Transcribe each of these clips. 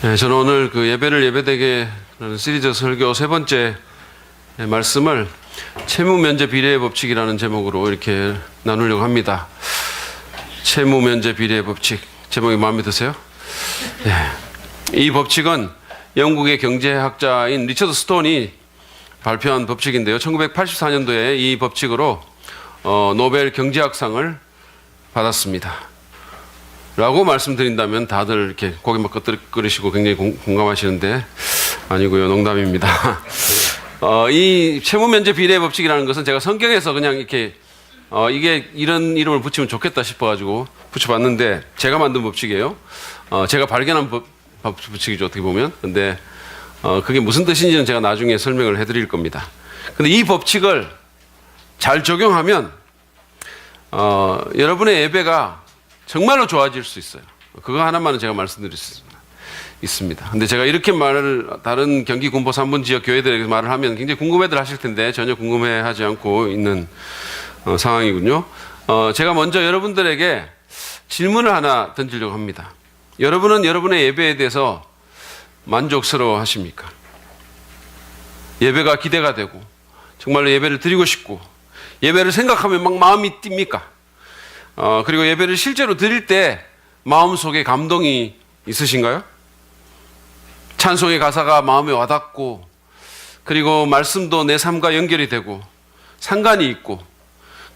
네, 저는 오늘 그 예배를 예배되게 라는 시리즈 설교 세 번째 말씀을 채무 면제 비례의 법칙이라는 제목으로 이렇게 나누려고 합니다. 채무 면제 비례의 법칙, 제목이 마음에 드세요? 네. 이 법칙은 영국의 경제학자인 리처드 스톤이 발표한 법칙인데요. 1984년도에 이 법칙으로 노벨 경제학상을 받았습니다. 라고 말씀드린다면 다들 이렇게 고개 막 끄덕거리시고 굉장히 공감하시는데 아니고요. 농담입니다. 이 채무면제 비례 법칙이라는 것은 제가 성경에서 그냥 이렇게 이게 이런 이름을 붙이면 좋겠다 싶어가지고 붙여봤는데 제가 만든 법칙이에요. 제가 발견한 법칙이죠. 어떻게 보면. 근데 그게 무슨 뜻인지는 제가 나중에 설명을 해드릴 겁니다. 근데 이 법칙을 잘 적용하면 여러분의 예배가 정말로 좋아질 수 있어요. 그거 하나만은 제가 말씀드릴 수 있습니다. 근데 제가 이렇게 다른 경기 군포 3분 지역 교회들에게 말을 하면 굉장히 궁금해들 하실 텐데 전혀 궁금해 하지 않고 있는 상황이군요. 제가 먼저 여러분들에게 질문을 하나 던지려고 합니다. 여러분은 여러분의 예배에 대해서 만족스러워 하십니까? 예배가 기대가 되고 정말로 예배를 드리고 싶고 예배를 생각하면 막 마음이 뜁니까? 그리고 예배를 실제로 드릴 때 마음속에 감동이 있으신가요? 찬송의 가사가 마음에 와닿고 그리고 말씀도 내 삶과 연결이 되고 상관이 있고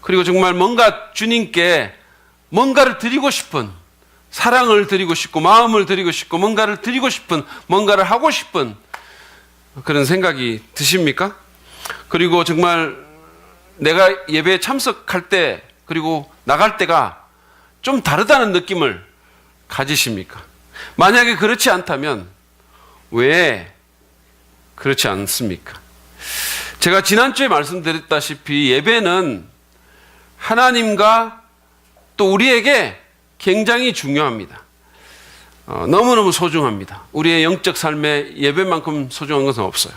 그리고 정말 뭔가 주님께 뭔가를 드리고 싶은 사랑을 드리고 싶고 마음을 드리고 싶고 뭔가를 드리고 싶은 뭔가를 하고 싶은 그런 생각이 드십니까? 그리고 정말 내가 예배에 참석할 때 그리고 나갈 때가 좀 다르다는 느낌을 가지십니까? 만약에 그렇지 않다면 왜 그렇지 않습니까? 제가 지난주에 말씀드렸다시피 예배는 하나님과 또 우리에게 굉장히 중요합니다. 너무너무 소중합니다. 우리의 영적 삶에 예배만큼 소중한 것은 없어요.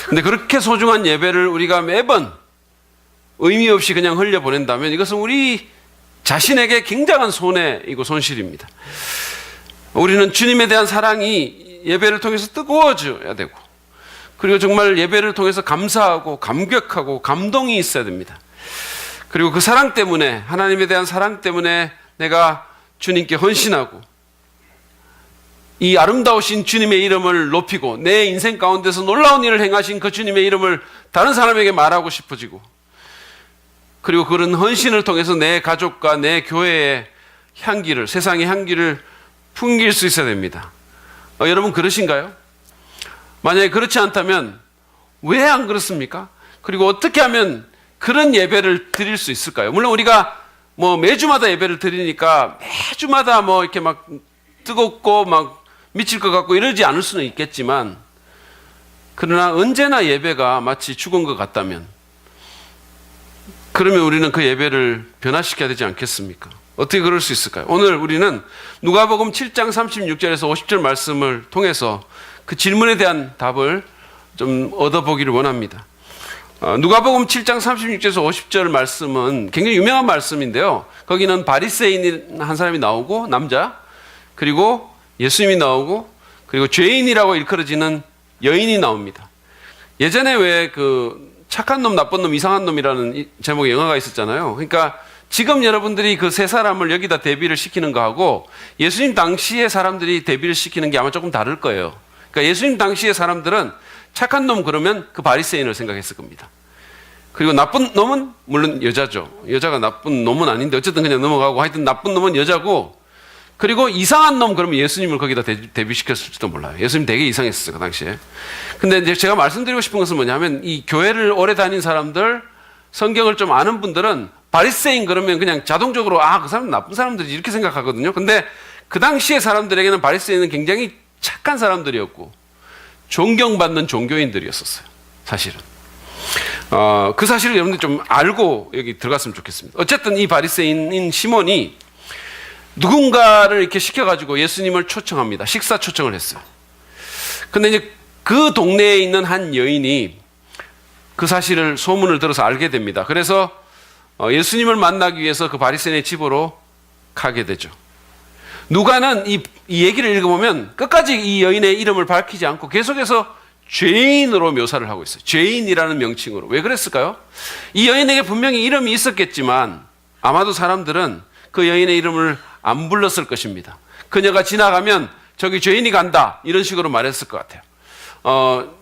근데 그렇게 소중한 예배를 우리가 매번 의미 없이 그냥 흘려보낸다면 이것은 우리 자신에게 굉장한 손해이고 손실입니다. 우리는 주님에 대한 사랑이 예배를 통해서 뜨거워져야 되고 그리고 정말 예배를 통해서 감사하고 감격하고 감동이 있어야 됩니다. 그리고 그 사랑 때문에 하나님에 대한 사랑 때문에 내가 주님께 헌신하고 이 아름다우신 주님의 이름을 높이고 내 인생 가운데서 놀라운 일을 행하신 그 주님의 이름을 다른 사람에게 말하고 싶어지고 그리고 그런 헌신을 통해서 내 가족과 내 교회의 향기를, 세상의 향기를 풍길 수 있어야 됩니다. 여러분 그러신가요? 만약에 그렇지 않다면 왜 안 그렇습니까? 그리고 어떻게 하면 그런 예배를 드릴 수 있을까요? 물론 우리가 뭐 매주마다 예배를 드리니까 매주마다 뭐 이렇게 막 뜨겁고 막 미칠 것 같고 이러지 않을 수는 있겠지만 그러나 언제나 예배가 마치 죽은 것 같다면 그러면 우리는 그 예배를 변화시켜야 되지 않겠습니까? 어떻게 그럴 수 있을까요? 오늘 우리는 누가복음 7장 36절에서 50절 말씀을 통해서 그 질문에 대한 답을 좀 얻어보기를 원합니다. 누가복음 7장 36절에서 50절 말씀은 굉장히 유명한 말씀인데요. 거기는 바리새인 한 사람이 나오고 남자 그리고 예수님이 나오고 그리고 죄인이라고 일컬어지는 여인이 나옵니다. 예전에 왜 착한 놈, 나쁜 놈, 이상한 놈이라는 제목의 영화가 있었잖아요. 그러니까 지금 여러분들이 그 세 사람을 여기다 대비를 시키는 거하고 예수님 당시의 사람들이 대비를 시키는 게 아마 조금 다를 거예요. 그러니까 예수님 당시의 사람들은 착한 놈 그러면 그 바리새인을 생각했을 겁니다. 그리고 나쁜 놈은 물론 여자죠. 여자가 나쁜 놈은 아닌데 어쨌든 그냥 넘어가고 하여튼 나쁜 놈은 여자고 그리고 이상한 놈 그러면 예수님을 거기다 대비시켰을지도 몰라요. 예수님 되게 이상했어요. 그 당시에. 근데 이제 제가 말씀드리고 싶은 것은 뭐냐면 이 교회를 오래 다닌 사람들 성경을 좀 아는 분들은 바리새인 그러면 그냥 자동적으로 그 사람 나쁜 사람들이 이렇게 생각하거든요. 근데 그 당시의 사람들에게는 바리새인은 굉장히 착한 사람들이었고 존경받는 종교인들이었었어요. 사실은. 그 사실을 여러분들 좀 알고 여기 들어갔으면 좋겠습니다. 어쨌든 이 바리새인인 시몬이 누군가를 이렇게 시켜가지고 예수님을 초청합니다. 식사 초청을 했어요. 근데 이제 그 동네에 있는 한 여인이 그 사실을 소문을 들어서 알게 됩니다. 그래서 예수님을 만나기 위해서 그 바리새인의 집으로 가게 되죠. 누가는 이 얘기를 읽어보면 끝까지 이 여인의 이름을 밝히지 않고 계속해서 죄인으로 묘사를 하고 있어요. 죄인이라는 명칭으로. 왜 그랬을까요? 이 여인에게 분명히 이름이 있었겠지만 아마도 사람들은 그 여인의 이름을 안 불렀을 것입니다. 그녀가 지나가면 저기 죄인이 간다 이런 식으로 말했을 것 같아요.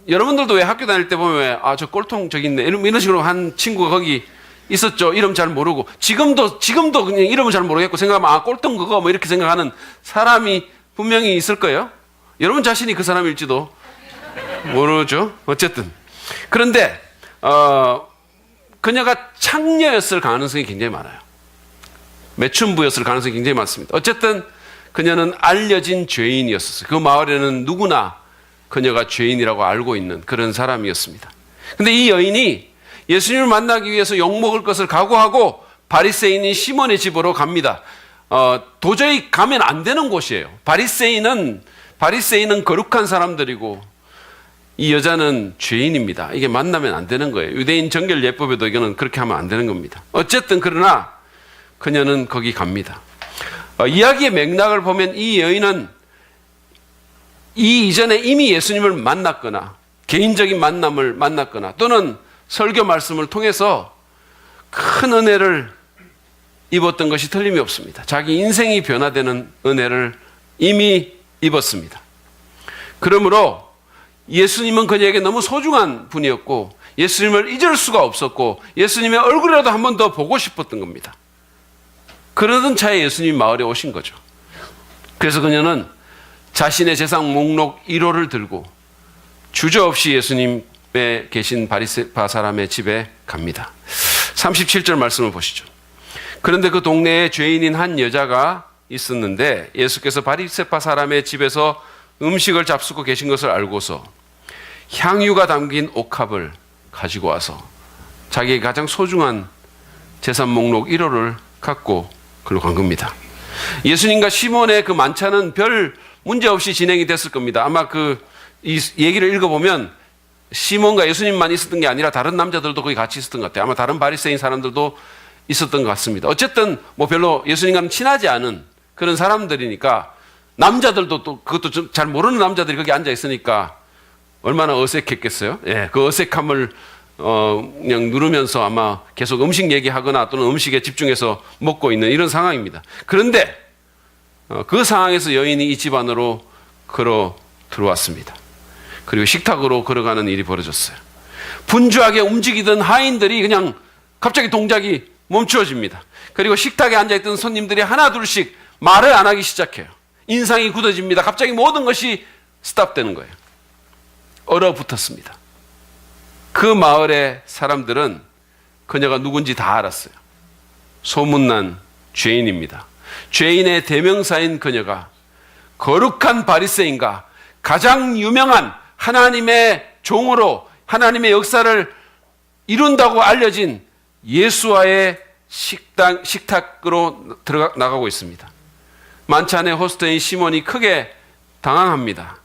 여러분들도 왜 학교 다닐 때 보면 저 꼴통 저기 있네 이런 식으로 한 친구가 거기 있었죠. 이름 잘 모르고 지금도 그냥 이름을 잘 모르겠고 생각하면 꼴통 그거 뭐 이렇게 생각하는 사람이 분명히 있을 거예요. 여러분 자신이 그 사람일지도 모르죠. 어쨌든 그런데 그녀가 창녀였을 가능성이 굉장히 많아요. 매춘부였을 가능성이 굉장히 많습니다. 어쨌든 그녀는 알려진 죄인이었어요. 그 마을에는 누구나 그녀가 죄인이라고 알고 있는 그런 사람이었습니다. 근데 이 여인이 예수님을 만나기 위해서 욕먹을 것을 각오하고 바리새인인 시몬의 집으로 갑니다. 도저히 가면 안 되는 곳이에요. 바리새인은 거룩한 사람들이고 이 여자는 죄인입니다. 이게 만나면 안 되는 거예요. 유대인 정결 예법에도 이거는 그렇게 하면 안 되는 겁니다. 어쨌든 그러나 그녀는 거기 갑니다. 이야기의 맥락을 보면 이 여인은 이 이전에 이미 예수님을 만났거나 개인적인 만남을 만났거나 또는 설교 말씀을 통해서 큰 은혜를 입었던 것이 틀림이 없습니다. 자기 인생이 변화되는 은혜를 이미 입었습니다. 그러므로 예수님은 그녀에게 너무 소중한 분이었고 예수님을 잊을 수가 없었고 예수님의 얼굴이라도 한 번 더 보고 싶었던 겁니다. 그러던 차에 예수님 마을에 오신 거죠. 그래서 그녀는 자신의 재산 목록 1호를 들고 주저없이 예수님의 계신 바리새파 사람의 집에 갑니다. 37절 말씀을 보시죠. 그런데 그 동네에 죄인인 한 여자가 있었는데 예수께서 바리새파 사람의 집에서 음식을 잡수고 계신 것을 알고서 향유가 담긴 옥합을 가지고 와서 자기의 가장 소중한 재산 목록 1호를 갖고 글로 간 겁니다. 예수님과 시몬의 그 만찬은 별 문제 없이 진행이 됐을 겁니다. 아마 이 얘기를 읽어보면 시몬과 예수님만 있었던 게 아니라 다른 남자들도 거기 같이 있었던 것 같아요. 아마 다른 바리새인 사람들도 있었던 것 같습니다. 어쨌든 뭐 별로 예수님과는 친하지 않은 그런 사람들이니까 남자들도 또 그것도 좀 잘 모르는 남자들이 거기 앉아 있으니까 얼마나 어색했겠어요. 예, 그 어색함을 그냥 누르면서 아마 계속 음식 얘기하거나 또는 음식에 집중해서 먹고 있는 이런 상황입니다. 그런데 그 상황에서 여인이 이 집 안으로 걸어 들어왔습니다. 그리고 식탁으로 걸어가는 일이 벌어졌어요. 분주하게 움직이던 하인들이 그냥 갑자기 동작이 멈추어집니다. 그리고 식탁에 앉아있던 손님들이 하나 둘씩 말을 안 하기 시작해요. 인상이 굳어집니다. 갑자기 모든 것이 스탑되는 거예요. 얼어붙었습니다. 그 마을의 사람들은 그녀가 누군지 다 알았어요. 소문난 죄인입니다. 죄인의 대명사인 그녀가 거룩한 바리새인과 가장 유명한 하나님의 종으로 하나님의 역사를 이룬다고 알려진 예수와의 식탁으로 나가고 있습니다. 만찬의 호스트인 시몬이 크게 당황합니다.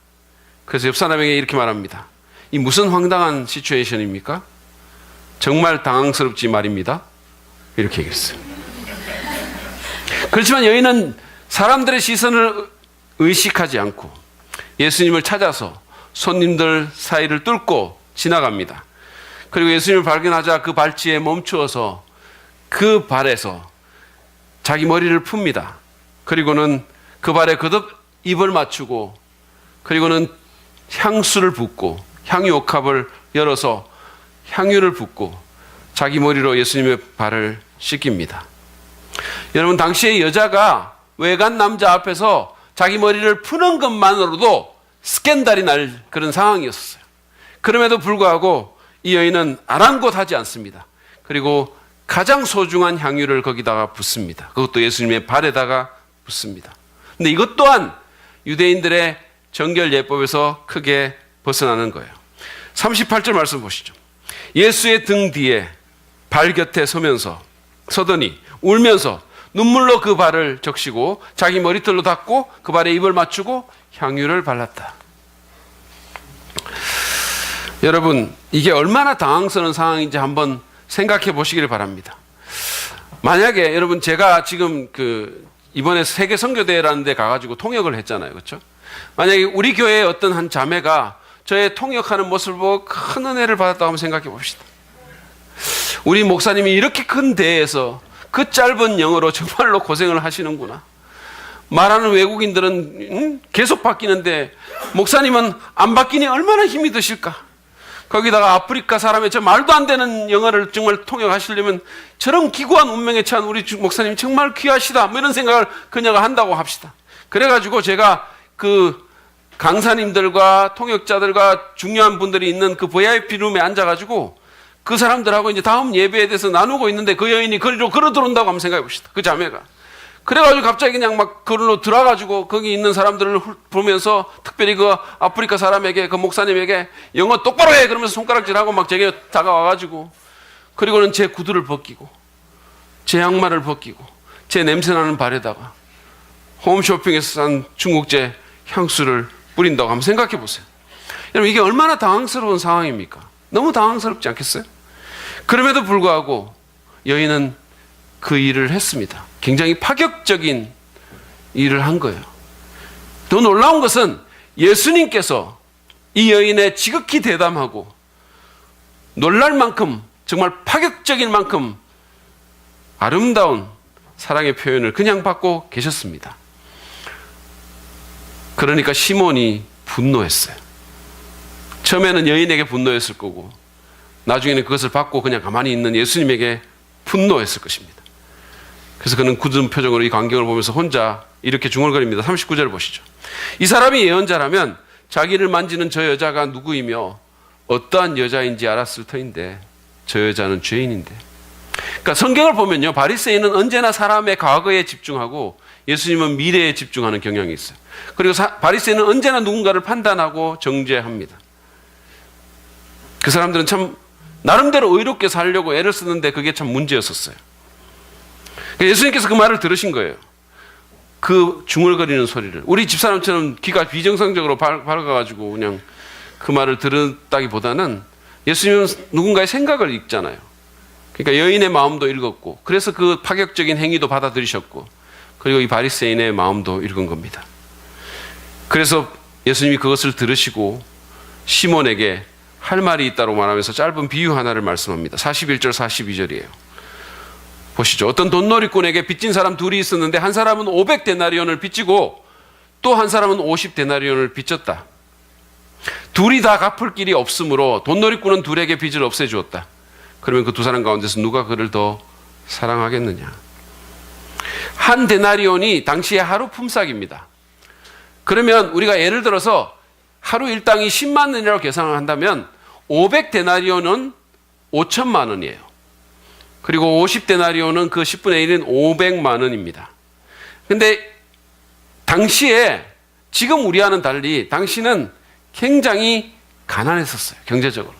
그래서 옆 사람에게 이렇게 말합니다. 이 무슨 황당한 시츄에이션입니까? 정말 당황스럽지 말입니다. 이렇게 얘기했어요. 그렇지만 여인은 사람들의 시선을 의식하지 않고 예수님을 찾아서 손님들 사이를 뚫고 지나갑니다. 그리고 예수님을 발견하자 그 발치에 멈추어서 그 발에서 자기 머리를 풉니다. 그리고는 그 발에 거듭 입을 맞추고 그리고는 향수를 붓고 향유 옥합을 열어서 향유를 붓고 자기 머리로 예수님의 발을 씻깁니다. 여러분, 당시에 여자가 외간 남자 앞에서 자기 머리를 푸는 것만으로도 스캔들이 날 그런 상황이었어요. 그럼에도 불구하고 이 여인은 아랑곳하지 않습니다. 그리고 가장 소중한 향유를 거기다가 붓습니다. 그것도 예수님의 발에다가 붓습니다. 근데 이것 또한 유대인들의 정결 예법에서 크게 벗어나는 거예요. 38절 말씀 보시죠. 예수의 등 뒤에 발 곁에 서더니 울면서 눈물로 그 발을 적시고 자기 머리털로 닦고 그 발에 입을 맞추고 향유를 발랐다. 여러분, 이게 얼마나 당황스러운 상황인지 한번 생각해 보시기를 바랍니다. 만약에 여러분 제가 지금 이번에 세계 선교대회라는 데 가가지고 통역을 했잖아요. 그렇죠? 만약에 우리 교회의 어떤 한 자매가 저의 통역하는 모습을 보고 큰 은혜를 받았다고 한번 생각해 봅시다. 우리 목사님이 이렇게 큰 대회에서 그 짧은 영어로 정말로 고생을 하시는구나. 말하는 외국인들은 계속 바뀌는데 목사님은 안 바뀌니 얼마나 힘이 드실까. 거기다가 아프리카 사람의 저 말도 안 되는 영어를 정말 통역하시려면 저런 기구한 운명에 처한 우리 목사님이 정말 귀하시다, 뭐 이런 생각을 그녀가 한다고 합시다. 그래가지고 제가 그 강사님들과 통역자들과 중요한 분들이 있는 그 VIP 룸에 앉아가지고 그 사람들하고 이제 다음 예배에 대해서 나누고 있는데 그 여인이 거리로 걸어 들어온다고 한번 생각해 봅시다. 그 자매가. 그래가지고 갑자기 그냥 막 거리로 들어가가지고 거기 있는 사람들을 보면서 특별히 그 아프리카 사람에게, 그 목사님에게 영어 똑바로 해! 그러면서 손가락질하고 막 제게 다가와가지고, 그리고는 제 구두를 벗기고 제 양말을 벗기고 제 냄새나는 발에다가 홈쇼핑에서 산 중국제 향수를 뿌린다고 한번 생각해 보세요. 여러분, 이게 얼마나 당황스러운 상황입니까? 너무 당황스럽지 않겠어요? 그럼에도 불구하고 여인은 그 일을 했습니다. 굉장히 파격적인 일을 한 거예요. 더 놀라운 것은 예수님께서 이 여인의 지극히 대담하고 놀랄 만큼, 정말 파격적인 만큼 아름다운 사랑의 표현을 그냥 받고 계셨습니다. 그러니까 시몬이 분노했어요. 처음에는 여인에게 분노했을 거고 나중에는 그것을 받고 그냥 가만히 있는 예수님에게 분노했을 것입니다. 그래서 그는 굳은 표정으로 이 광경을 보면서 혼자 이렇게 중얼거립니다. 39절 보시죠. 이 사람이 예언자라면 자기를 만지는 저 여자가 누구이며 어떠한 여자인지 알았을 터인데 저 여자는 죄인인데. 그러니까 성경을 보면요, 바리새인은 언제나 사람의 과거에 집중하고 예수님은 미래에 집중하는 경향이 있어요. 그리고 바리새인은 언제나 누군가를 판단하고 정죄합니다. 그 사람들은 참 나름대로 의롭게 살려고 애를 쓰는데 그게 참 문제였었어요. 예수님께서 그 말을 들으신 거예요. 그 중얼거리는 소리를. 우리 집사람처럼 귀가 비정상적으로 밝아가지고 그냥 그 말을 들었다기보다는 예수님은 누군가의 생각을 읽잖아요. 그러니까 여인의 마음도 읽었고, 그래서 그 파격적인 행위도 받아들이셨고, 그리고 이 바리새인의 마음도 읽은 겁니다. 그래서 예수님이 그것을 들으시고 시몬에게 할 말이 있다고 말하면서 짧은 비유 하나를 말씀합니다. 41절 42절이에요. 보시죠. 어떤 돈놀이꾼에게 빚진 사람 둘이 있었는데 한 사람은 500데나리온을 빚지고 또 한 사람은 50데나리온을 빚졌다. 둘이 다 갚을 길이 없으므로 돈놀이꾼은 둘에게 빚을 없애주었다. 그러면 그 두 사람 가운데서 누가 그를 더 사랑하겠느냐. 한 데나리온이 당시에 하루 품삯입니다. 그러면 우리가 예를 들어서 하루 일당이 10만 원이라고 계산을 한다면 500데나리온은 5천만 원이에요. 그리고 50데나리온은 그 10분의 1인 500만 원입니다. 근데 당시에 지금 우리와는 달리 당시는 굉장히 가난했었어요. 경제적으로.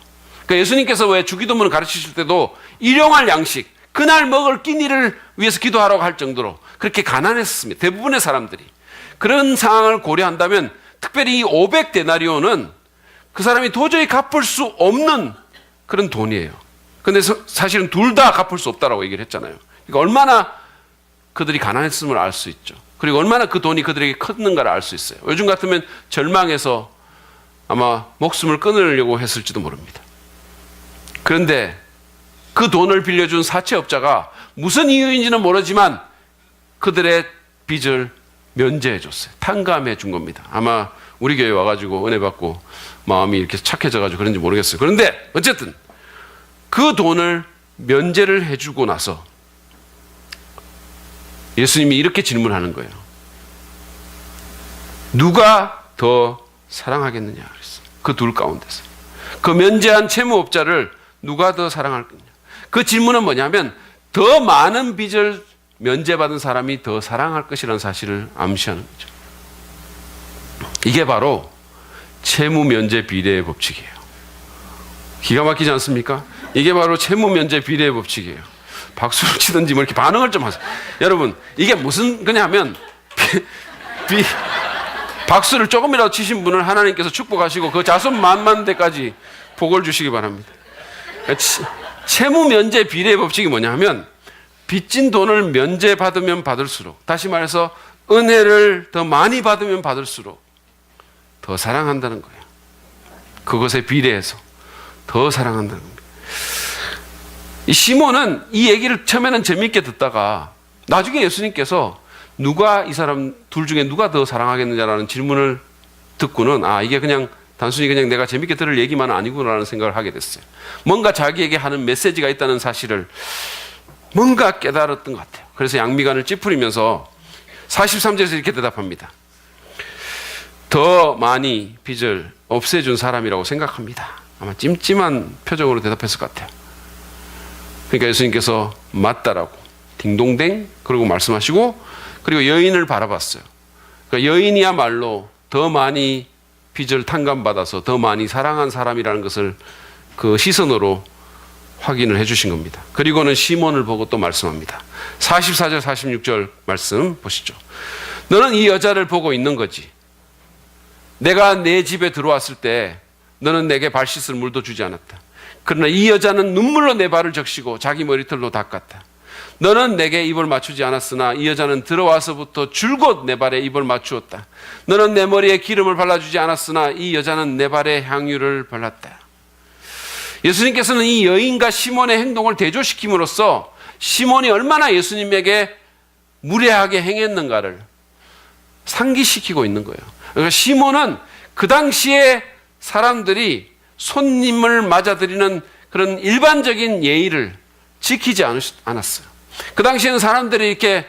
그러니까 예수님께서 왜 주기도문을 가르치실 때도 일용할 양식, 그날 먹을 끼니를 위해서 기도하라고 할 정도로 그렇게 가난했었습니다. 대부분의 사람들이. 그런 상황을 고려한다면 특별히 이 500데나리온은 그 사람이 도저히 갚을 수 없는 그런 돈이에요. 근데 사실은 둘 다 갚을 수 없다라고 얘기를 했잖아요. 그러니까 얼마나 그들이 가난했음을 알 수 있죠. 그리고 얼마나 그 돈이 그들에게 컸는가를 알 수 있어요. 요즘 같으면 절망해서 아마 목숨을 끊으려고 했을지도 모릅니다. 그런데 그 돈을 빌려준 사채업자가 무슨 이유인지는 모르지만 그들의 빚을 면제해 줬어요. 탕감해 준 겁니다. 아마 우리 교회 와가지고 은혜 받고 마음이 이렇게 착해져가지고 그런지 모르겠어요. 그런데 어쨌든 그 돈을 면제를 해주고 나서 예수님이 이렇게 질문하는 거예요. 누가 더 사랑하겠느냐 그랬어요. 그 둘 가운데서. 그 면제한 채무업자를 누가 더 사랑할 거냐. 그 질문은 뭐냐면 더 많은 빚을 면제받은 사람이 더 사랑할 것이라는 사실을 암시하는 거죠. 이게 바로 채무 면제 비례의 법칙이에요. 기가 막히지 않습니까? 이게 바로 채무 면제 비례의 법칙이에요. 박수를 치든지 뭐 이렇게 반응을 좀 하세요. 여러분, 이게 무슨 거냐면 박수를 조금이라도 치신 분을 하나님께서 축복하시고 그 자손 만만 대까지 복을 주시기 바랍니다. 채무 면제 비례의 법칙이 뭐냐 하면 빚진 돈을 면제받으면 받을수록, 다시 말해서 은혜를 더 많이 받으면 받을수록 더 사랑한다는 거예요. 그것에 비례해서 더 사랑한다는 겁니다. 이 시몬은 이 얘기를 처음에는 재미있게 듣다가 나중에 예수님께서 누가 이 사람 둘 중에 누가 더 사랑하겠느냐라는 질문을 듣고는 이게 그냥 단순히 그냥 내가 재밌게 들을 얘기만은 아니구나라는 생각을 하게 됐어요. 뭔가 자기에게 하는 메시지가 있다는 사실을 뭔가 깨달았던 것 같아요. 그래서 양미간을 찌푸리면서 43절에서 이렇게 대답합니다. 더 많이 빚을 없애준 사람이라고 생각합니다. 아마 찜찜한 표정으로 대답했을 것 같아요. 그러니까 예수님께서 맞다라고 딩동댕 그러고 말씀하시고, 그리고 여인을 바라봤어요. 그러니까 여인이야말로 더 많이 빚을 탕감받아서 더 많이 사랑한 사람이라는 것을 그 시선으로 확인을 해주신 겁니다. 그리고는 시몬을 보고 또 말씀합니다. 44절 46절 말씀 보시죠. 너는 이 여자를 보고 있는 거지. 내가 내 집에 들어왔을 때 너는 내게 발 씻을 물도 주지 않았다. 그러나 이 여자는 눈물로 내 발을 적시고 자기 머리털로 닦았다. 너는 내게 입을 맞추지 않았으나 이 여자는 들어와서부터 줄곧 내 발에 입을 맞추었다. 너는 내 머리에 기름을 발라주지 않았으나 이 여자는 내 발에 향유를 발랐다. 예수님께서는 이 여인과 시몬의 행동을 대조시킴으로써 시몬이 얼마나 예수님에게 무례하게 행했는가를 상기시키고 있는 거예요. 그러니까 시몬은 그 당시에 사람들이 손님을 맞아들이는 그런 일반적인 예의를 지키지 않았어요. 그 당시에는 사람들이 이렇게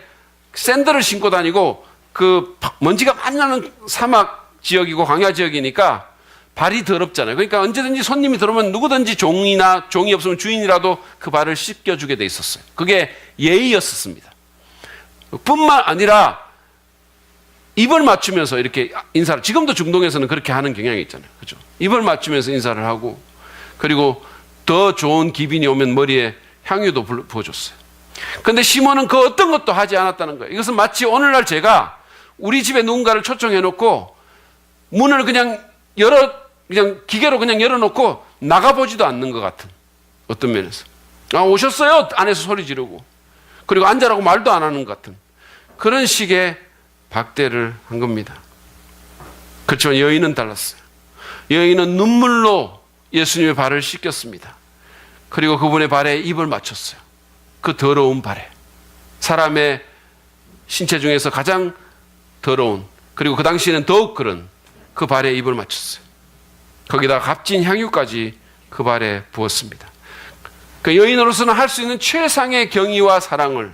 샌들을 신고 다니고 그 먼지가 많이 나는 사막 지역이고 광야 지역이니까 발이 더럽잖아요. 그러니까 언제든지 손님이 들어오면 누구든지 종이 없으면 주인이라도 그 발을 씻겨주게 돼 있었어요. 그게 예의였었습니다. 뿐만 아니라 입을 맞추면서 이렇게 인사를, 지금도 중동에서는 그렇게 하는 경향이 있잖아요. 그죠? 입을 맞추면서 인사를 하고, 그리고 더 좋은 기빈이 오면 머리에 향유도 부어줬어요. 그런데 시몬은 그 어떤 것도 하지 않았다는 거예요. 이것은 마치 오늘날 제가 우리 집에 누군가를 초청해 놓고 문을 그냥 기계로 그냥 열어놓고 나가보지도 않는 것 같은, 어떤 면에서 오셨어요? 안에서 소리 지르고, 그리고 앉아라고 말도 안 하는 것 같은 그런 식의 박대를 한 겁니다. 그렇지만 여인은 달랐어요. 여인은 눈물로 예수님의 발을 씻겼습니다. 그리고 그분의 발에 입을 맞췄어요. 그 더러운 발에, 사람의 신체 중에서 가장 더러운, 그리고 그 당시에는 더욱 그런 그 발에 입을 맞췄어요. 거기다 값진 향유까지 그 발에 부었습니다. 그 여인으로서는 할 수 있는 최상의 경의와 사랑을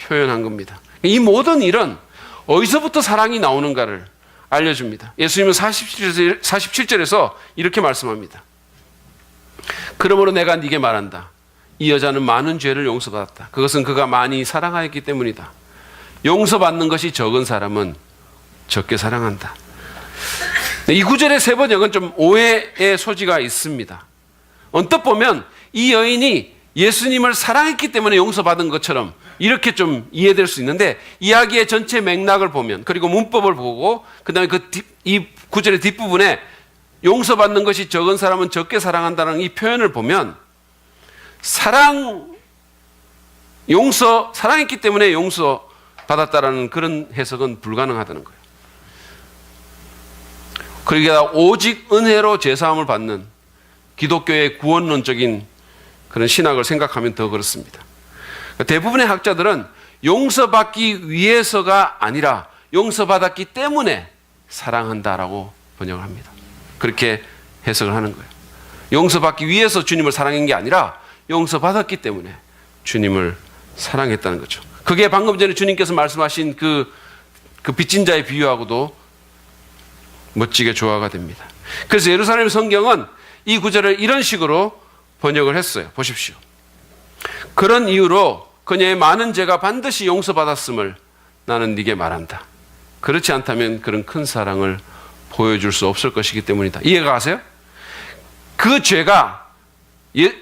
표현한 겁니다. 이 모든 일은 어디서부터 사랑이 나오는가를 알려줍니다. 예수님은 47절에서 이렇게 말씀합니다. 그러므로 내가 네게 말한다. 이 여자는 많은 죄를 용서받았다. 그것은 그가 많이 사랑하였기 때문이다. 용서받는 것이 적은 사람은 적게 사랑한다. 이 구절의 세 번역은 좀 오해의 소지가 있습니다. 언뜻 보면 이 여인이 예수님을 사랑했기 때문에 용서받은 것처럼 이렇게 좀 이해될 수 있는데, 이야기의 전체 맥락을 보면, 그리고 문법을 보고, 그 다음에 이 구절의 뒷부분에 용서받는 것이 적은 사람은 적게 사랑한다는 이 표현을 보면, 사랑했기 때문에 용서받았다라는 그런 해석은 불가능하다는 거예요. 그러니까 오직 은혜로 죄사함을 받는 기독교의 구원론적인 그런 신학을 생각하면 더 그렇습니다. 대부분의 학자들은 용서받기 위해서가 아니라 용서받았기 때문에 사랑한다라고 번역을 합니다. 그렇게 해석을 하는 거예요. 용서받기 위해서 주님을 사랑한 게 아니라 용서받았기 때문에 주님을 사랑했다는 거죠. 그게 방금 전에 주님께서 말씀하신 그 빚진 자의 비유하고도 멋지게 조화가 됩니다. 그래서 예루살렘 성경은 이 구절을 이런 식으로 번역을 했어요. 보십시오. 그런 이유로 그녀의 많은 죄가 반드시 용서받았음을 나는 네게 말한다. 그렇지 않다면 그런 큰 사랑을 보여줄 수 없을 것이기 때문이다. 이해가 가세요? 그 죄가,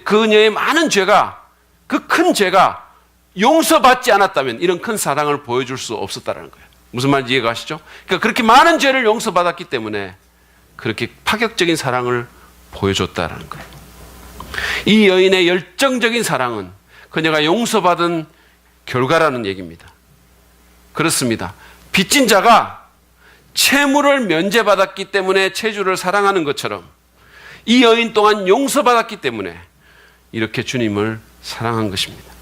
그녀의 많은 죄가, 그 큰 죄가 용서받지 않았다면 이런 큰 사랑을 보여줄 수 없었다는 거예요. 무슨 말인지 이해가 가시죠? 그러니까 그렇게 많은 죄를 용서받았기 때문에 그렇게 파격적인 사랑을 보여줬다는 거예요. 이 여인의 열정적인 사랑은 그녀가 용서받은 결과라는 얘기입니다. 그렇습니다. 빚진 자가 채무를 면제받았기 때문에 채주를 사랑하는 것처럼 이 여인 또한 용서받았기 때문에 이렇게 주님을 사랑한 것입니다.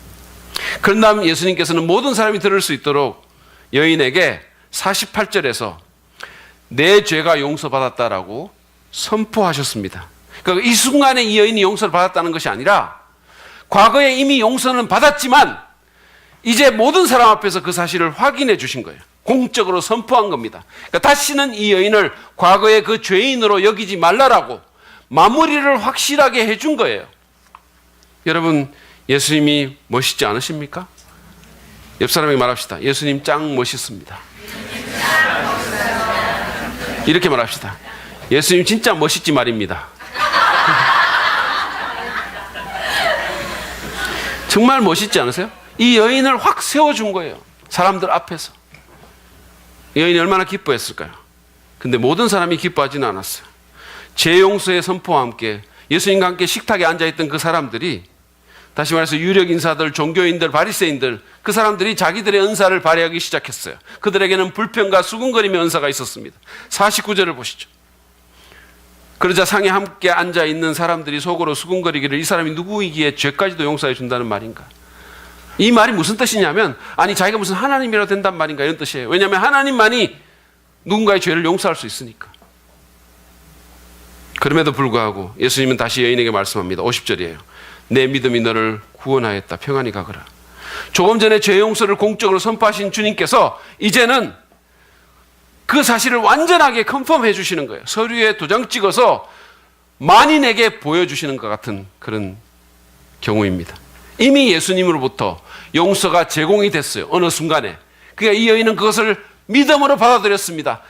그런 다음 예수님께서는 모든 사람이 들을 수 있도록 여인에게 48절에서 내 죄가 용서받았다라고 선포하셨습니다. 그러니까 이 순간에 이 여인이 용서를 받았다는 것이 아니라 과거에 이미 용서는 받았지만 이제 모든 사람 앞에서 그 사실을 확인해 주신 거예요. 공적으로 선포한 겁니다. 그러니까 다시는 이 여인을 과거의 그 죄인으로 여기지 말라라고 마무리를 확실하게 해준 거예요. 여러분, 예수님이 멋있지 않으십니까? 옆 사람에게 말합시다. 예수님 짱 멋있습니다. 이렇게 말합시다. 예수님 진짜 멋있지 말입니다. 정말 멋있지 않으세요? 이 여인을 확 세워준 거예요. 사람들 앞에서. 여인이 얼마나 기뻐했을까요? 근데 모든 사람이 기뻐하지는 않았어요. 죄 용서의 선포와 함께 예수님과 함께 식탁에 앉아있던 그 사람들이, 다시 말해서 유력 인사들, 종교인들, 바리새인들, 그 사람들이 자기들의 은사를 발휘하기 시작했어요. 그들에게는 불평과 수군거림의 은사가 있었습니다. 49절을 보시죠. 그러자 상에 함께 앉아있는 사람들이 속으로 수군거리기를 이 사람이 누구이기에 죄까지도 용서해 준다는 말인가? 이 말이 무슨 뜻이냐면, 아니 자기가 무슨 하나님이라 된단 말인가, 이런 뜻이에요. 왜냐하면 하나님만이 누군가의 죄를 용서할 수 있으니까. 그럼에도 불구하고 예수님은 다시 여인에게 말씀합니다. 50절이에요. 내 믿음이 너를 구원하였다. 평안히 가거라. 조금 전에 죄 용서를 공적으로 선포하신 주님께서 이제는 그 사실을 완전하게 컨펌해 주시는 거예요. 서류에 도장 찍어서 만인에게 보여주시는 것 같은 그런 경우입니다. 이미 예수님으로부터 용서가 제공이 됐어요. 어느 순간에. 그러니까 이 여인은 그것을 믿음으로 받아들였습니다.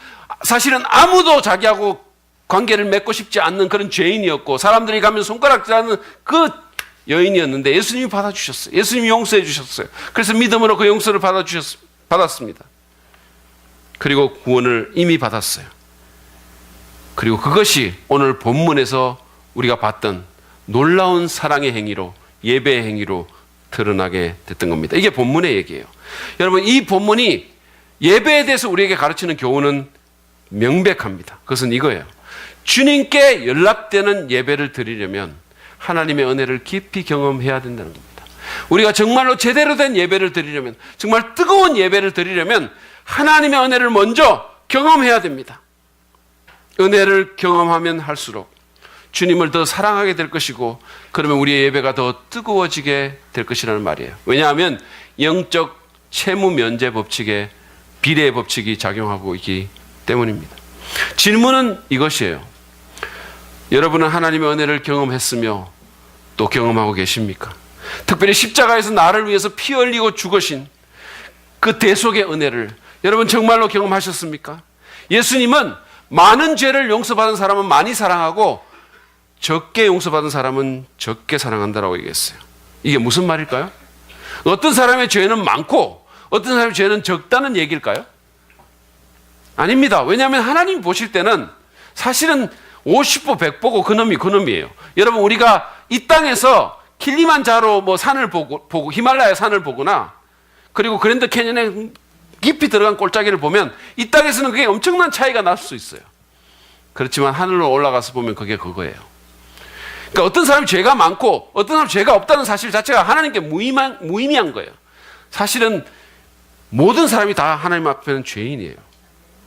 사실은 아무도 자기하고 관계를 맺고 싶지 않는 그런 죄인이었고 사람들이 가면 손가락질하는 그 여인이었는데 예수님이 받아주셨어요. 예수님이 용서해 주셨어요. 그래서 믿음으로 그 용서를 받았습니다. 그리고 구원을 이미 받았어요. 그리고 그것이 오늘 본문에서 우리가 봤던 놀라운 사랑의 행위로, 예배의 행위로 드러나게 됐던 겁니다. 이게 본문의 얘기예요. 여러분, 이 본문이 예배에 대해서 우리에게 가르치는 교훈은 명백합니다. 그것은 이거예요. 주님께 연락되는 예배를 드리려면 하나님의 은혜를 깊이 경험해야 된다는 겁니다. 우리가 정말로 제대로 된 예배를 드리려면, 정말 뜨거운 예배를 드리려면 하나님의 은혜를 먼저 경험해야 됩니다. 은혜를 경험하면 할수록 주님을 더 사랑하게 될 것이고, 그러면 우리의 예배가 더 뜨거워지게 될 것이라는 말이에요. 왜냐하면 영적 채무 면제 법칙에 비례의 법칙이 작용하고 있기 때문입니다. 질문은 이것이에요. 여러분은 하나님의 은혜를 경험했으며 또 경험하고 계십니까? 특별히 십자가에서 나를 위해서 피 흘리고 죽으신 그 대속의 은혜를 여러분 정말로 경험하셨습니까? 예수님은 많은 죄를 용서받은 사람은 많이 사랑하고 적게 용서받은 사람은 적게 사랑한다라고 얘기했어요. 이게 무슨 말일까요? 어떤 사람의 죄는 많고 어떤 사람의 죄는 적다는 얘기일까요? 아닙니다. 왜냐하면 하나님 보실 때는 사실은 50보 100보고 그놈이에요. 여러분, 우리가 이 땅에서 킬리만자로 뭐 산을 보고 히말라야 산을 보거나 그리고 그랜드 캐년에 깊이 들어간 골짜기를 보면 이 땅에서는 그게 엄청난 차이가 날 수 있어요. 그렇지만 하늘로 올라가서 보면 그게 그거예요. 그러니까 어떤 사람이 죄가 많고 어떤 사람이 죄가 없다는 사실 자체가 하나님께 무의미한 거예요. 사실은 모든 사람이 다 하나님 앞에는 죄인이에요.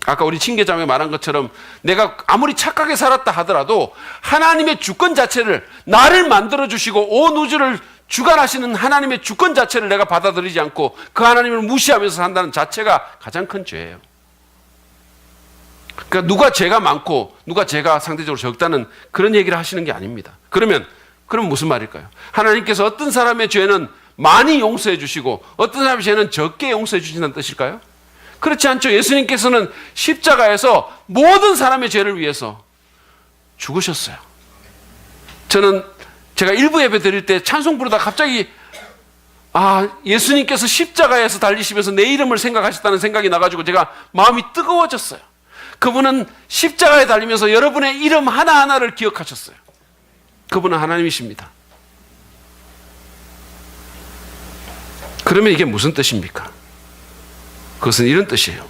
아까 우리 친계자매가 말한 것처럼 내가 아무리 착하게 살았다 하더라도 하나님의 주권 자체를, 나를 만들어주시고 온 우주를 주관하시는 하나님의 주권 자체를 내가 받아들이지 않고 그 하나님을 무시하면서 산다는 자체가 가장 큰 죄예요. 그러니까 누가 죄가 많고 누가 죄가 상대적으로 적다는 그런 얘기를 하시는 게 아닙니다. 그럼 무슨 말일까요? 하나님께서 어떤 사람의 죄는 많이 용서해 주시고 어떤 사람의 죄는 적게 용서해 주신다는 뜻일까요? 그렇지 않죠. 예수님께서는 십자가에서 모든 사람의 죄를 위해서 죽으셨어요. 제가 일부 예배 드릴 때 찬송 부르다 갑자기 예수님께서 십자가에서 달리시면서 내 이름을 생각하셨다는 생각이 나가지고 제가 마음이 뜨거워졌어요. 그분은 십자가에 달리면서 여러분의 이름 하나하나를 기억하셨어요. 그분은 하나님이십니다. 그러면 이게 무슨 뜻입니까? 그것은 이런 뜻이에요.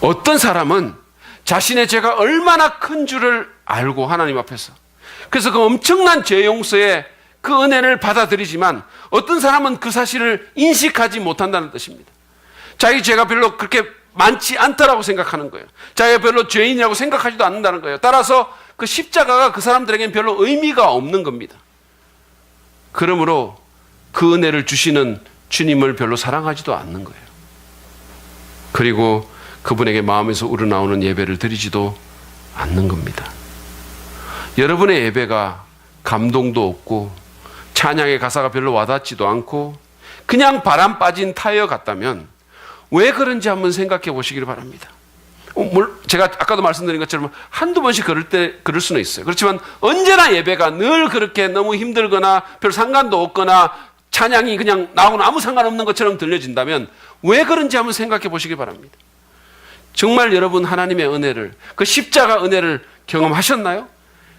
어떤 사람은 자신의 죄가 얼마나 큰 줄을 알고 하나님 앞에서, 그래서 그 엄청난 죄 용서의 그 은혜를 받아들이지만 어떤 사람은 그 사실을 인식하지 못한다는 뜻입니다. 자기 죄가 별로 그렇게 많지 않다라고 생각하는 거예요. 자기가 별로 죄인이라고 생각하지도 않는다는 거예요. 따라서 그 십자가가 그 사람들에게는 별로 의미가 없는 겁니다. 그러므로 그 은혜를 주시는 주님을 별로 사랑하지도 않는 거예요. 그리고 그분에게 마음에서 우러나오는 예배를 드리지도 않는 겁니다. 여러분의 예배가 감동도 없고 찬양의 가사가 별로 와닿지도 않고 그냥 바람 빠진 타이어 같다면 왜 그런지 한번 생각해 보시길 바랍니다. 제가 아까도 말씀드린 것처럼 한두 번씩 그럴 수는 있어요. 그렇지만 언제나 예배가 늘 그렇게 너무 힘들거나 별 상관도 없거나 찬양이 그냥 나하고는 아무 상관없는 것처럼 들려진다면 왜 그런지 한번 생각해 보시기 바랍니다. 정말 여러분 하나님의 은혜를, 그 십자가 은혜를 경험하셨나요?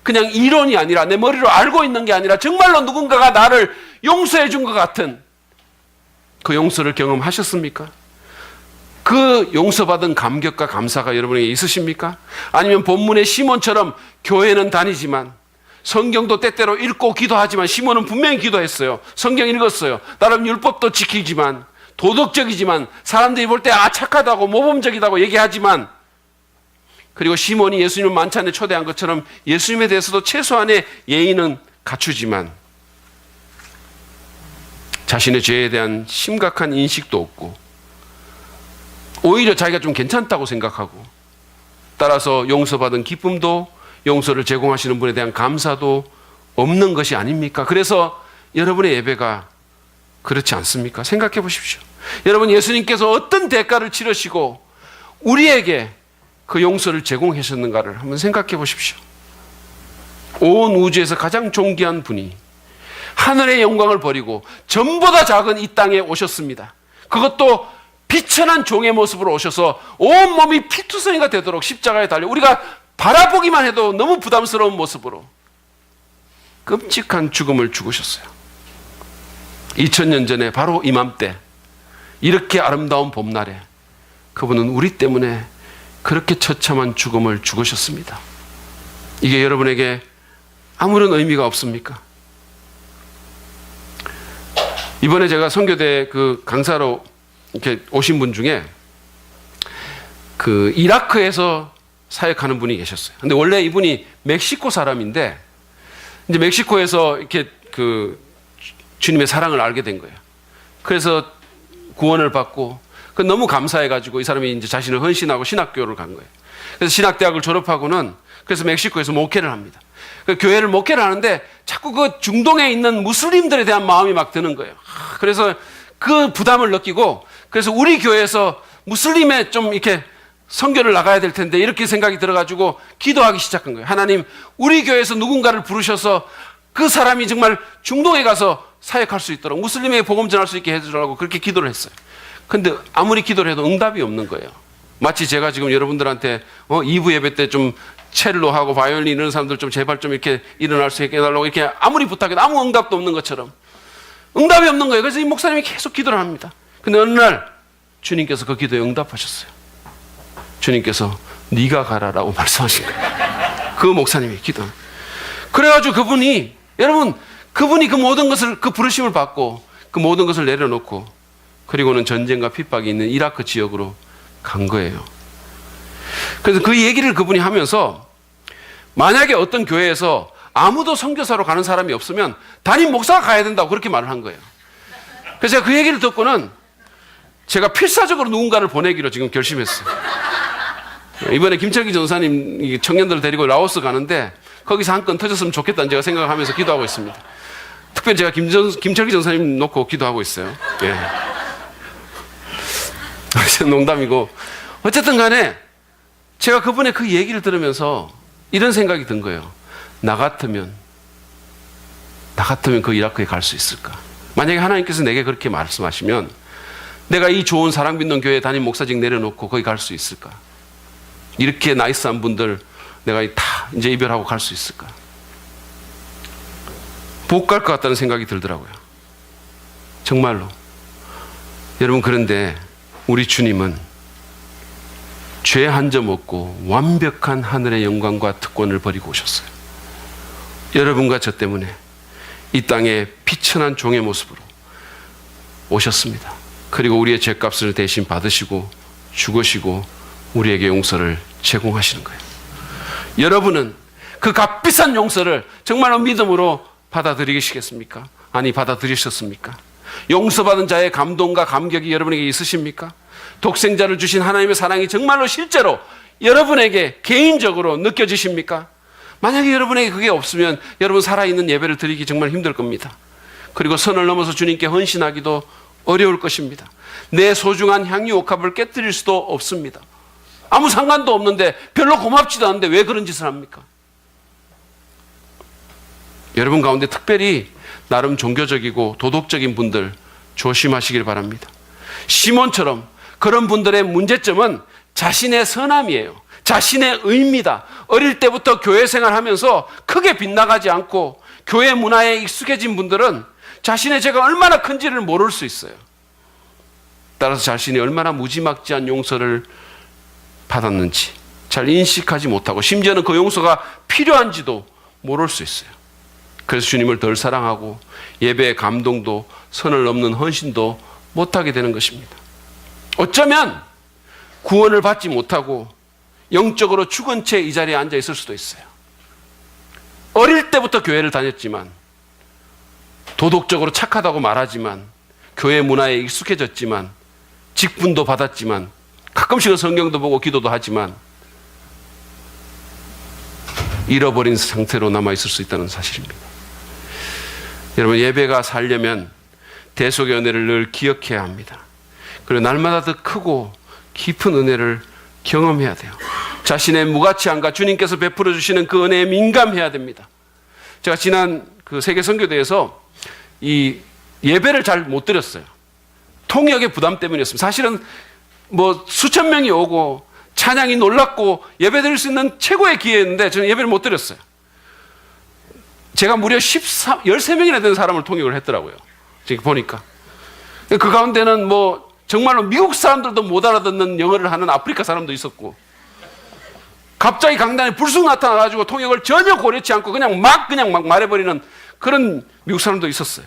그냥 이론이 아니라 내 머리로 알고 있는 게 아니라 정말로 누군가가 나를 용서해 준 것 같은 그 용서를 경험하셨습니까? 그 용서받은 감격과 감사가 여러분에게 있으십니까? 아니면 본문의 시몬처럼 교회는 다니지만 성경도 때때로 읽고 기도하지만, 시몬은 분명히 기도했어요. 성경 읽었어요. 나름 율법도 지키지만, 도덕적이지만, 사람들이 볼 때 착하다고 모범적이다고 얘기하지만, 그리고 시몬이 예수님을 만찬에 초대한 것처럼 예수님에 대해서도 최소한의 예의는 갖추지만 자신의 죄에 대한 심각한 인식도 없고 오히려 자기가 좀 괜찮다고 생각하고, 따라서 용서받은 기쁨도, 용서를 제공하시는 분에 대한 감사도 없는 것이 아닙니까? 그래서 여러분의 예배가 그렇지 않습니까? 생각해 보십시오. 여러분, 예수님께서 어떤 대가를 치르시고 우리에게 그 용서를 제공하셨는가를 한번 생각해 보십시오. 온 우주에서 가장 존귀한 분이 하늘의 영광을 버리고 전보다 작은 이 땅에 오셨습니다. 그것도 비천한 종의 모습으로 오셔서 온몸이 피투성이가 되도록 십자가에 달려 우리가 바라보기만 해도 너무 부담스러운 모습으로 끔찍한 죽음을 죽으셨어요. 2000년 전에 바로 이맘때 이렇게 아름다운 봄날에 그분은 우리 때문에 그렇게 처참한 죽음을 죽으셨습니다. 이게 여러분에게 아무런 의미가 없습니까? 이번에 제가 선교대 그 강사로 이렇게 오신 분 중에 그 이라크에서 사역하는 분이 계셨어요. 근데 원래 이분이 멕시코 사람인데 이제 멕시코에서 이렇게 그 주님의 사랑을 알게 된 거예요. 그래서 구원을 받고 너무 감사해가지고 이 사람이 이제 자신을 헌신하고 신학교를 간 거예요. 그래서 신학대학을 졸업하고는 그래서 멕시코에서 목회를 합니다. 그 교회를 목회를 하는데 자꾸 그 중동에 있는 무슬림들에 대한 마음이 막 드는 거예요. 그래서 그 부담을 느끼고, 그래서 우리 교회에서 무슬림에 좀 이렇게 선교를 나가야 될 텐데 이렇게 생각이 들어가지고 기도하기 시작한 거예요. 하나님, 우리 교회에서 누군가를 부르셔서 그 사람이 정말 중동에 가서 사역할 수 있도록, 무슬림에게 복음 전할 수 있게 해주라고 그렇게 기도를 했어요. 근데 아무리 기도를 해도 응답이 없는 거예요. 마치 제가 지금 여러분들한테 2부 예배 때 좀 첼로하고 바이올린 이런 사람들 좀 제발 좀 이렇게 일어날 수 있게 해달라고 이렇게 아무리 부탁해도 아무 응답도 없는 것처럼 응답이 없는 거예요. 그래서 이 목사님이 계속 기도를 합니다. 근데 어느 날 주님께서 그 기도에 응답하셨어요. 주님께서 네가 가라라고 말씀하신 거예요. 그 목사님이 기도. 그래가지고 그분이, 여러분, 그분이 그 모든 것을, 그 부르심을 받고 그 모든 것을 내려놓고 그리고는 전쟁과 핍박이 있는 이라크 지역으로 간 거예요. 그래서 그 얘기를 그분이 하면서 만약에 어떤 교회에서 아무도 선교사로 가는 사람이 없으면 담임 목사가 가야 된다고 그렇게 말을 한 거예요. 그래서 제가 그 얘기를 듣고는 제가 필사적으로 누군가를 보내기로 지금 결심했어요. 이번에 김철기 전사님 청년들을 데리고 라오스 가는데 거기서 한 건 터졌으면 좋겠다는 제가 생각하면서 기도하고 있습니다. 특별히 제가 김철기 전사님 놓고 기도하고 있어요. 예. 농담이고, 어쨌든 간에 제가 그분의 그 얘기를 들으면서 이런 생각이 든 거예요. 나 같으면 그 이라크에 갈 수 있을까? 만약에 하나님께서 내게 그렇게 말씀하시면 내가 이 좋은 사랑받는 교회 담임 목사직 내려놓고 거기 갈 수 있을까? 이렇게 나이스한 분들 내가 다 이제 이별하고 갈 수 있을까? 못 갈 것 같다는 생각이 들더라고요. 정말로. 여러분, 그런데 우리 주님은 죄 한 점 없고 완벽한 하늘의 영광과 특권을 버리고 오셨어요. 여러분과 저 때문에 이 땅에 비천한 종의 모습으로 오셨습니다. 그리고 우리의 죄값을 대신 받으시고 죽으시고 우리에게 용서를 제공하시는 거예요. 여러분은 그 값비싼 용서를 정말로 믿음으로 받아들이시겠습니까? 아니, 받아들이셨습니까? 용서받은 자의 감동과 감격이 여러분에게 있으십니까? 독생자를 주신 하나님의 사랑이 정말로 실제로 여러분에게 개인적으로 느껴지십니까? 만약에 여러분에게 그게 없으면 여러분 살아있는 예배를 드리기 정말 힘들 겁니다. 그리고 선을 넘어서 주님께 헌신하기도 어려울 것입니다. 내 소중한 향유 옥합을 깨뜨릴 수도 없습니다. 아무 상관도 없는데, 별로 고맙지도 않은데 왜 그런 짓을 합니까? 여러분 가운데 특별히 나름 종교적이고 도덕적인 분들 조심하시길 바랍니다. 시몬처럼 그런 분들의 문제점은 자신의 선함이에요. 자신의 의입니다. 어릴 때부터 교회 생활하면서 크게 빗나가지 않고 교회 문화에 익숙해진 분들은 자신의 죄가 얼마나 큰지를 모를 수 있어요. 따라서 자신이 얼마나 무지막지한 용서를 받았는지 잘 인식하지 못하고, 심지어는 그 용서가 필요한지도 모를 수 있어요. 그래서 주님을 덜 사랑하고 예배의 감동도 선을 넘는 헌신도 못하게 되는 것입니다. 어쩌면 구원을 받지 못하고 영적으로 죽은 채 이 자리에 앉아 있을 수도 있어요. 어릴 때부터 교회를 다녔지만, 도덕적으로 착하다고 말하지만, 교회 문화에 익숙해졌지만, 직분도 받았지만, 가끔씩은 성경도 보고 기도도 하지만 잃어버린 상태로 남아있을 수 있다는 사실입니다. 여러분, 예배가 살려면 대속의 은혜를 늘 기억해야 합니다. 그리고 날마다 더 크고 깊은 은혜를 경험해야 돼요. 자신의 무가치함과 주님께서 베풀어 주시는 그 은혜에 민감해야 됩니다. 제가 지난 그 세계 선교대에서 이 예배를 잘 못 드렸어요. 통역의 부담 때문이었습니다. 사실은 뭐 수천 명이 오고 찬양이 놀랍고 예배 드릴 수 있는 최고의 기회였는데 저는 예배를 못 드렸어요. 제가 무려 13명이나 되는 사람을 통역을 했더라고요. 지금 보니까. 그 가운데는 뭐 정말로 미국 사람들도 못 알아듣는 영어를 하는 아프리카 사람도 있었고, 갑자기 강단에 불쑥 나타나가지고 통역을 전혀 고려치 않고 그냥 막 말해버리는 그런 미국 사람도 있었어요.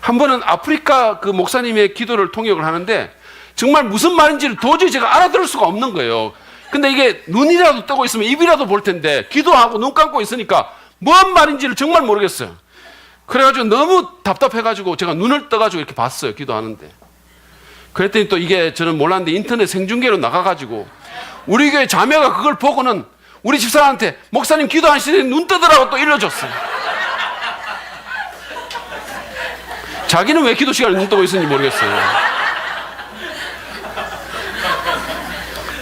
한 번은 아프리카 그 목사님의 기도를 통역을 하는데 정말 무슨 말인지를 도저히 제가 알아들을 수가 없는 거예요. 근데 이게 눈이라도 뜨고 있으면 입이라도 볼 텐데 기도하고 눈 감고 있으니까 뭔 말인지를 정말 모르겠어요. 그래가지고 너무 답답해가지고 제가 눈을 떠가지고 이렇게 봤어요, 기도하는데. 그랬더니 또 이게 저는 몰랐는데 인터넷 생중계로 나가가지고 우리 교회 자매가 그걸 보고는 우리 집사람한테 목사님 기도하시더니 눈 뜨더라고 또 일러줬어요. 자기는 왜 기도 시간에 눈 뜨고 있었는지 모르겠어요.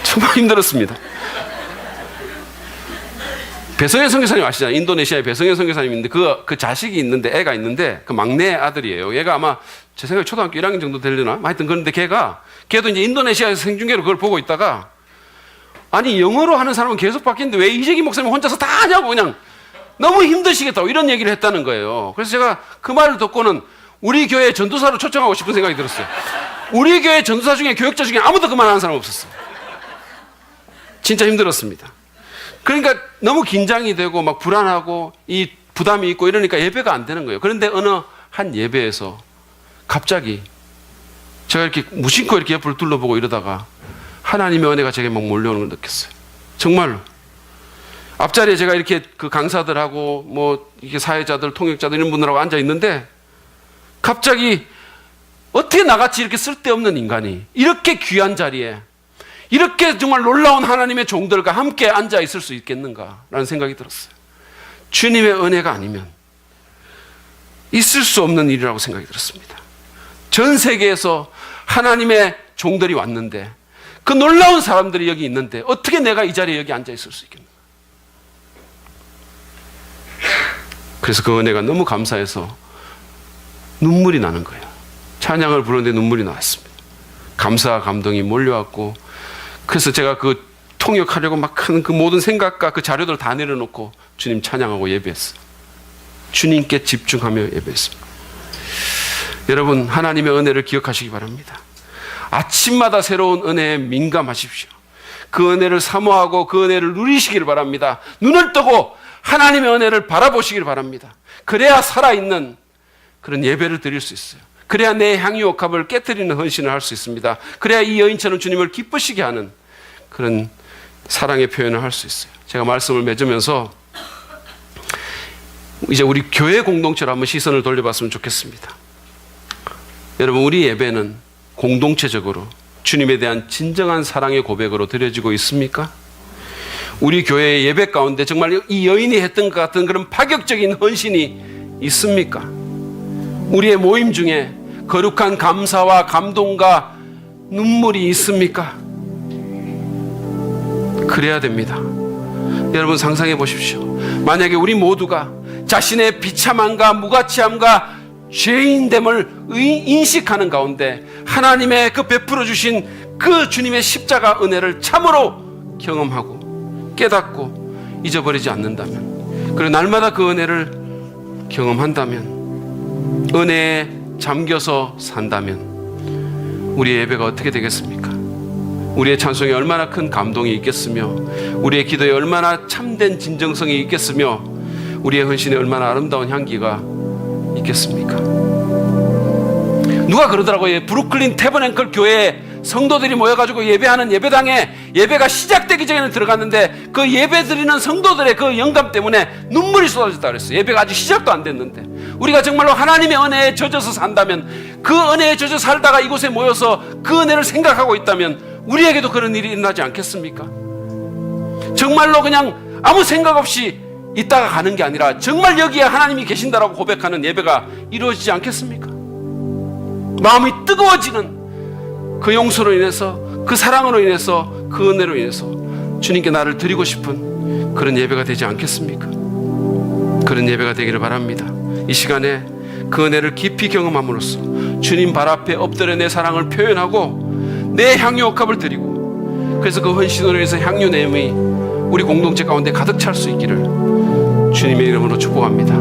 정말 힘들었습니다. 배성현 선교사님 아시잖아요. 인도네시아의 배성현 선교사님 있는데 그 자식이 있는데, 애가 있는데 그 막내 아들이에요. 얘가 아마 제 생각에 초등학교 1학년 정도 되려나? 하여튼 그런데 걔도 이제 인도네시아에서 생중계로 그걸 보고 있다가, 아니 영어로 하는 사람은 계속 바뀌는데 왜 이재기 목사님 혼자서 다 하냐고 그냥 너무 힘드시겠다고 이런 얘기를 했다는 거예요. 그래서 제가 그 말을 듣고는 우리 교회 전도사로 초청하고 싶은 생각이 들었어요. 우리 교회 전도사 중에, 교역자 중에 아무도 그 말 하는 사람 없었어요. 진짜 힘들었습니다. 그러니까 너무 긴장이 되고 막 불안하고 이 부담이 있고 이러니까 예배가 안 되는 거예요. 그런데 어느 한 예배에서 갑자기 제가 이렇게 무심코 이렇게 옆을 둘러보고 이러다가 하나님의 은혜가 제게 막 몰려오는 걸 느꼈어요. 정말로. 앞자리에 제가 이렇게 그 강사들하고 뭐 이렇게 사회자들, 통역자들 이런 분들하고 앉아 있는데 갑자기 어떻게 나같이 이렇게 쓸데없는 인간이 이렇게 귀한 자리에 이렇게 정말 놀라운 하나님의 종들과 함께 앉아 있을 수 있겠는가라는 생각이 들었어요. 주님의 은혜가 아니면 있을 수 없는 일이라고 생각이 들었습니다. 전 세계에서 하나님의 종들이 왔는데 그 놀라운 사람들이 여기 있는데 어떻게 내가 이 자리에 여기 앉아 있을 수 있겠는가. 그래서 그 은혜가 너무 감사해서 눈물이 나는 거예요. 찬양을 부르는데 눈물이 나왔습니다. 감사와 감동이 몰려왔고, 그래서 제가 그 통역하려고 막 하는 그 모든 생각과 그 자료들을 다 내려놓고 주님 찬양하고 예배했어요. 주님께 집중하며 예배했습니다. 여러분, 하나님의 은혜를 기억하시기 바랍니다. 아침마다 새로운 은혜에 민감하십시오. 그 은혜를 사모하고 그 은혜를 누리시기를 바랍니다. 눈을 뜨고 하나님의 은혜를 바라보시기를 바랍니다. 그래야 살아있는 그런 예배를 드릴 수 있어요. 그래야 내 향유옥합을 깨뜨리는 헌신을 할 수 있습니다. 그래야 이 여인처럼 주님을 기쁘시게 하는 그런 사랑의 표현을 할 수 있어요. 제가 말씀을 맺으면서 이제 우리 교회 공동체로 한번 시선을 돌려봤으면 좋겠습니다. 여러분, 우리 예배는 공동체적으로 주님에 대한 진정한 사랑의 고백으로 드려지고 있습니까? 우리 교회의 예배 가운데 정말 이 여인이 했던 것 같은 그런 파격적인 헌신이 있습니까? 우리의 모임 중에 거룩한 감사와 감동과 눈물이 있습니까? 그래야 됩니다. 여러분, 상상해 보십시오. 만약에 우리 모두가 자신의 비참함과 무가치함과 죄인됨을 인식하는 가운데 하나님의 그 베풀어 주신 그 주님의 십자가 은혜를 참으로 경험하고 깨닫고 잊어버리지 않는다면, 그리고 날마다 그 은혜를 경험한다면, 은혜에 잠겨서 산다면 우리의 예배가 어떻게 되겠습니까? 우리의 찬송에 얼마나 큰 감동이 있겠으며, 우리의 기도에 얼마나 참된 진정성이 있겠으며, 우리의 헌신에 얼마나 아름다운 향기가 있겠습니까? 누가 그러더라고요. 브루클린 태버낸클 교회에 성도들이 모여가지고 예배하는 예배당에 예배가 시작되기 전에는 들어갔는데 그 예배 드리는 성도들의 그 영감 때문에 눈물이 쏟아졌다고 그랬어요. 예배가 아직 시작도 안 됐는데, 우리가 정말로 하나님의 은혜에 젖어서 산다면, 그 은혜에 젖어 살다가 이곳에 모여서 그 은혜를 생각하고 있다면 우리에게도 그런 일이 일어나지 않겠습니까? 정말로 그냥 아무 생각 없이 있다가 가는 게 아니라 정말 여기에 하나님이 계신다라고 고백하는 예배가 이루어지지 않겠습니까? 마음이 뜨거워지는 그 용서로 인해서, 그 사랑으로 인해서, 그 은혜로 인해서 주님께 나를 드리고 싶은 그런 예배가 되지 않겠습니까? 그런 예배가 되기를 바랍니다. 이 시간에 그 은혜를 깊이 경험함으로써 주님 발 앞에 엎드려 내 사랑을 표현하고 내 향유옥합을 드리고, 그래서 그 헌신으로 인해서 향유 내음이 우리 공동체 가운데 가득 찰 수 있기를 주님의 이름으로 축복합니다.